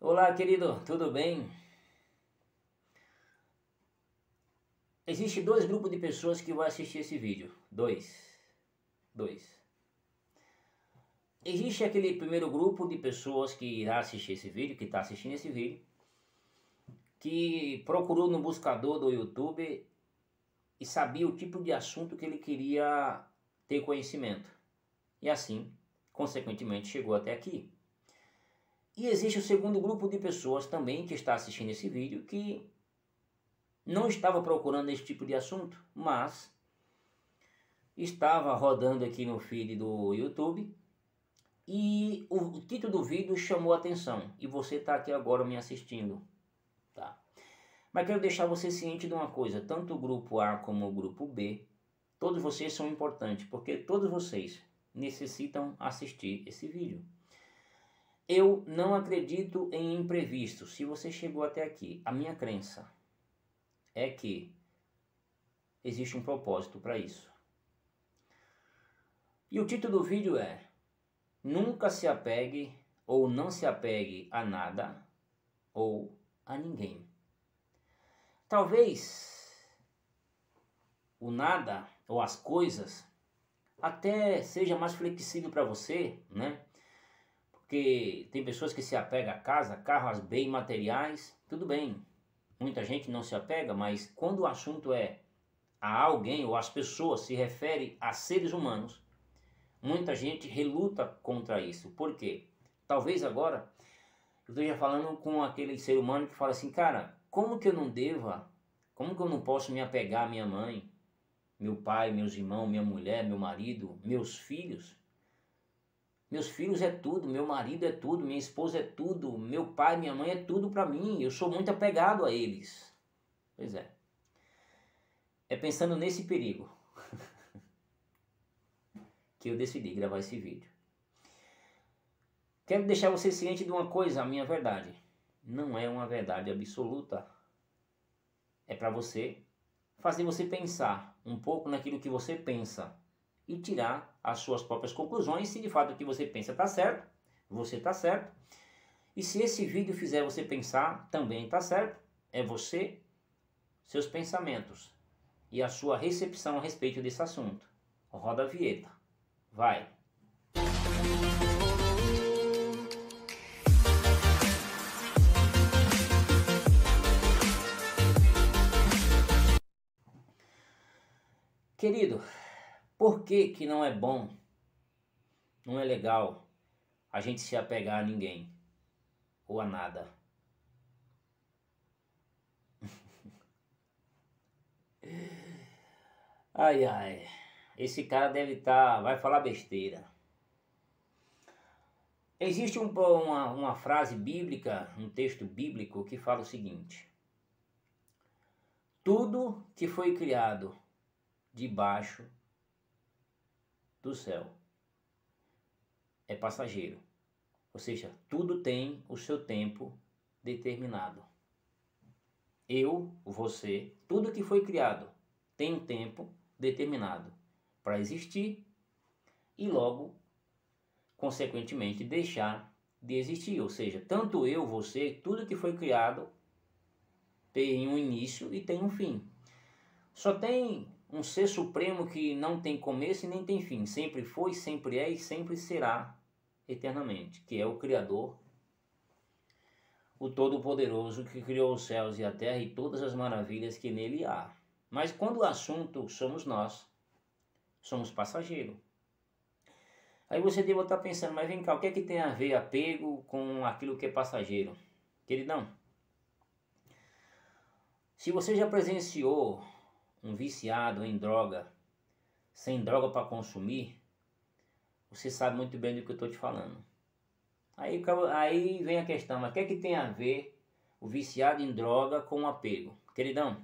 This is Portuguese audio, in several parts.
Olá, querido, tudo bem? Existe dois grupos de pessoas que vão assistir esse vídeo. Dois. Existe aquele primeiro grupo de pessoas que irá assistir esse vídeo, que está assistindo esse vídeo, que procurou no buscador do YouTube e sabia o tipo de assunto que ele queria ter conhecimento. E assim, consequentemente, chegou até aqui. E existe o segundo grupo de pessoas também que está assistindo esse vídeo que não estava procurando esse tipo de assunto, mas estava rodando aqui no feed do YouTube e o título do vídeo chamou a atenção e você está aqui agora me assistindo, tá? Mas quero deixar você ciente de uma coisa, tanto o grupo A como o grupo B, todos vocês são importantes, porque todos vocês necessitam assistir esse vídeo. Eu não acredito em imprevistos. Se você chegou até aqui, a minha crença é que existe um propósito para isso. E o título do vídeo é: nunca se apegue ou não se apegue a nada ou a ninguém. Talvez o nada ou as coisas até seja mais flexível para você, né? Porque tem pessoas que se apegam a casa, carros, bens materiais, tudo bem. Muita gente não se apega, mas quando o assunto é a alguém ou as pessoas, se refere a seres humanos, muita gente reluta contra isso. Por quê? Talvez agora eu esteja falando com aquele ser humano que fala assim, cara, como que eu não posso me apegar à minha mãe, meu pai, meus irmãos, minha mulher, meu marido, meus filhos? Meus filhos é tudo, meu marido é tudo, minha esposa é tudo, meu pai, minha mãe é tudo para mim, eu sou muito apegado a eles. Pois é. É pensando nesse perigo que eu decidi gravar esse vídeo. Quero deixar você ciente de uma coisa, a minha verdade não é uma verdade absoluta. É para fazer você pensar um pouco naquilo que você pensa e tirar as suas próprias conclusões. Se de fato o que você pensa está certo, você está certo. E se esse vídeo fizer você pensar, também está certo. É você, seus pensamentos e a sua recepção a respeito desse assunto. Roda a vinheta. Vai! Querido, por que que não é bom, não é legal a gente se apegar a ninguém ou a nada? Ai, ai, esse cara vai falar besteira. Existe uma frase bíblica, um texto bíblico que fala o seguinte: tudo que foi criado debaixo do céu é passageiro. Ou seja, tudo tem o seu tempo determinado. Eu, você, tudo que foi criado tem um tempo determinado para existir e logo, consequentemente, deixar de existir. Ou seja, tanto eu, você, tudo que foi criado tem um início e tem um fim. Só tem um ser supremo que não tem começo e nem tem fim. Sempre foi, sempre é e sempre será eternamente, que é o Criador, o Todo-Poderoso, que criou os céus e a terra e todas as maravilhas que nele há. Mas quando o assunto somos nós, somos passageiros. Aí você deve estar pensando, mas vem cá, o que é que tem a ver apego com aquilo que é passageiro? Queridão, se você já presenciou um viciado em droga, sem droga para consumir, você sabe muito bem do que eu estou te falando. Aí vem a questão, mas o que é que tem a ver o viciado em droga com o apego? Queridão,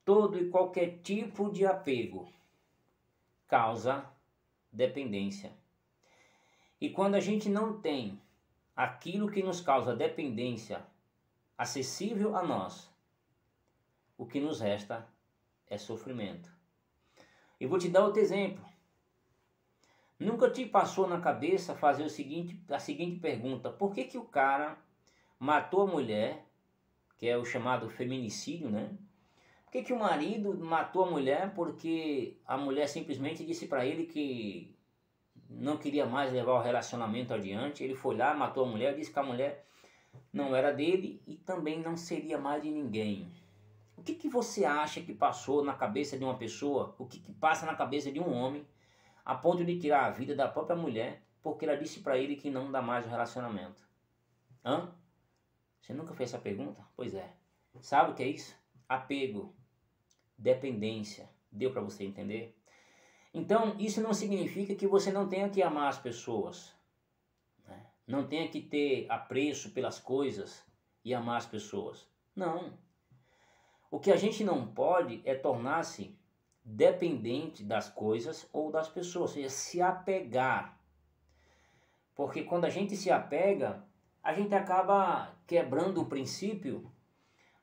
todo e qualquer tipo de apego causa dependência. E quando a gente não tem aquilo que nos causa dependência acessível a nós, o que nos resta é sofrimento. E vou te dar outro exemplo. Nunca te passou na cabeça fazer a seguinte pergunta: por que que o cara matou a mulher, que é o chamado feminicídio, né? Por que o marido matou a mulher? Porque a mulher simplesmente disse para ele que não queria mais levar o relacionamento adiante. Ele foi lá, matou a mulher, disse que a mulher não era dele e também não seria mais de ninguém. O que você acha que passou na cabeça de uma pessoa? O que passa na cabeça de um homem a ponto de tirar a vida da própria mulher porque ela disse para ele que não dá mais o relacionamento? Hã? Você nunca fez essa pergunta? Pois é. Sabe o que é isso? Apego, dependência. Deu para você entender? Então, isso não significa que você não tenha que amar as pessoas, né? Não tenha que ter apreço pelas coisas e amar as pessoas. Não. O que a gente não pode é tornar-se dependente das coisas ou das pessoas, ou seja, se apegar. Porque quando a gente se apega, a gente acaba quebrando o princípio,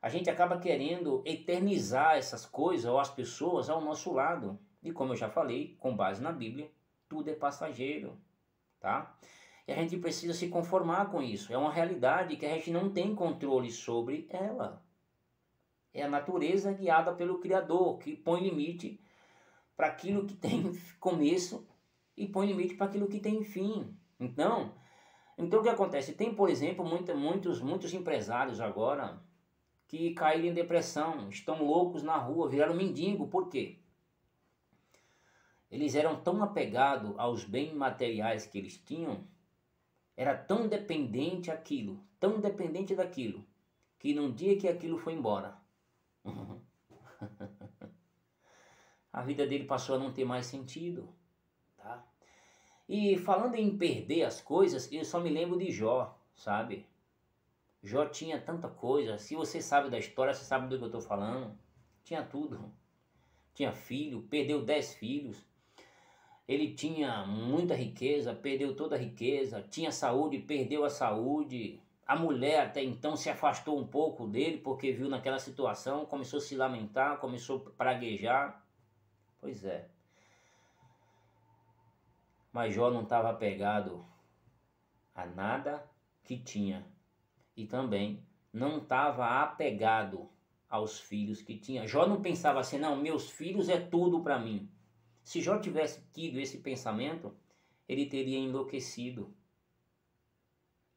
a gente acaba querendo eternizar essas coisas ou as pessoas ao nosso lado. E como eu já falei, com base na Bíblia, tudo é passageiro, tá? E a gente precisa se conformar com isso. É uma realidade que a gente não tem controle sobre ela. É a natureza guiada pelo Criador, que põe limite para aquilo que tem começo e põe limite para aquilo que tem fim. Então o que acontece? Tem, por exemplo, muitos empresários agora que caíram em depressão, estão loucos na rua, viraram mendigo. Por quê? Eles eram tão apegados aos bens materiais que eles tinham, era tão dependente aquilo, tão dependente daquilo, que num dia que aquilo foi embora, a vida dele passou a não ter mais sentido, tá? E falando em perder as coisas, eu só me lembro de Jó, sabe? Jó tinha tanta coisa. Se você sabe da história, você sabe do que eu estou falando. Tinha tudo. Tinha filho, perdeu 10 filhos. Ele tinha muita riqueza, perdeu toda a riqueza. Tinha saúde, perdeu a saúde. A mulher até então se afastou um pouco dele, porque viu naquela situação, começou a se lamentar, começou a praguejar. Pois é. Mas Jó não estava apegado a nada que tinha. E também não estava apegado aos filhos que tinha. Jó não pensava assim, não, meus filhos é tudo para mim. Se Jó tivesse tido esse pensamento, ele teria enlouquecido.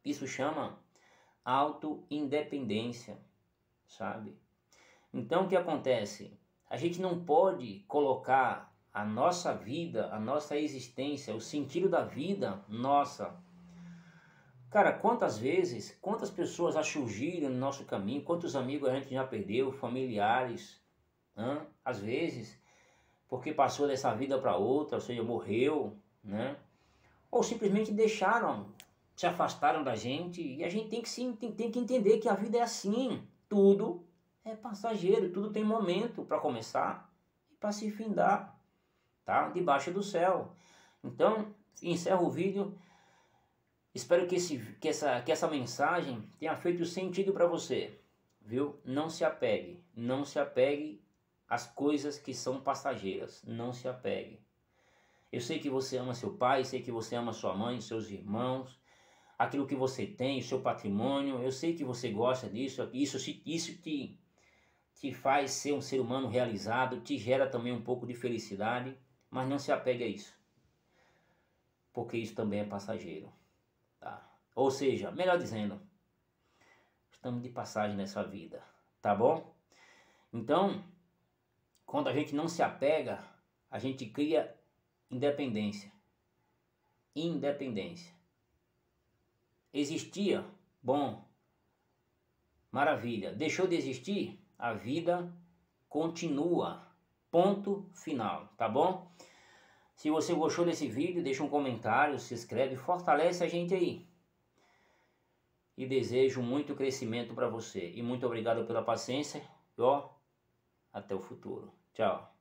Isso chama auto-independência, sabe? Então o que acontece? A gente não pode colocar a nossa vida, a nossa existência, o sentido da vida nossa. Cara, quantas vezes, quantas pessoas já surgiram no nosso caminho, quantos amigos a gente já perdeu, familiares, né? Às vezes, porque passou dessa vida para outra, ou seja, morreu, né? Ou simplesmente deixaram, se afastaram da gente, e a gente tem que entender que a vida é assim, tudo é passageiro, tudo tem momento para começar e para se findar, tá? Debaixo do céu. Então, encerro o vídeo. Espero que essa mensagem tenha feito sentido para você, viu? Não se apegue às coisas que são passageiras, não se apegue. Eu sei que você ama seu pai, sei que você ama sua mãe, seus irmãos, aquilo que você tem, o seu patrimônio, eu sei que você gosta disso, isso te faz ser um ser humano realizado, te gera também um pouco de felicidade, mas não se apegue a isso, porque isso também é passageiro. Tá? Ou seja, melhor dizendo, estamos de passagem nessa vida, tá bom? Então, quando a gente não se apega, a gente cria independência. Existia? Bom, maravilha. Deixou de existir? A vida continua. Ponto final, tá bom? Se você gostou desse vídeo, deixa um comentário, se inscreve, fortalece a gente aí. E desejo muito crescimento para você. E muito obrigado pela paciência. Ó, até o futuro. Tchau.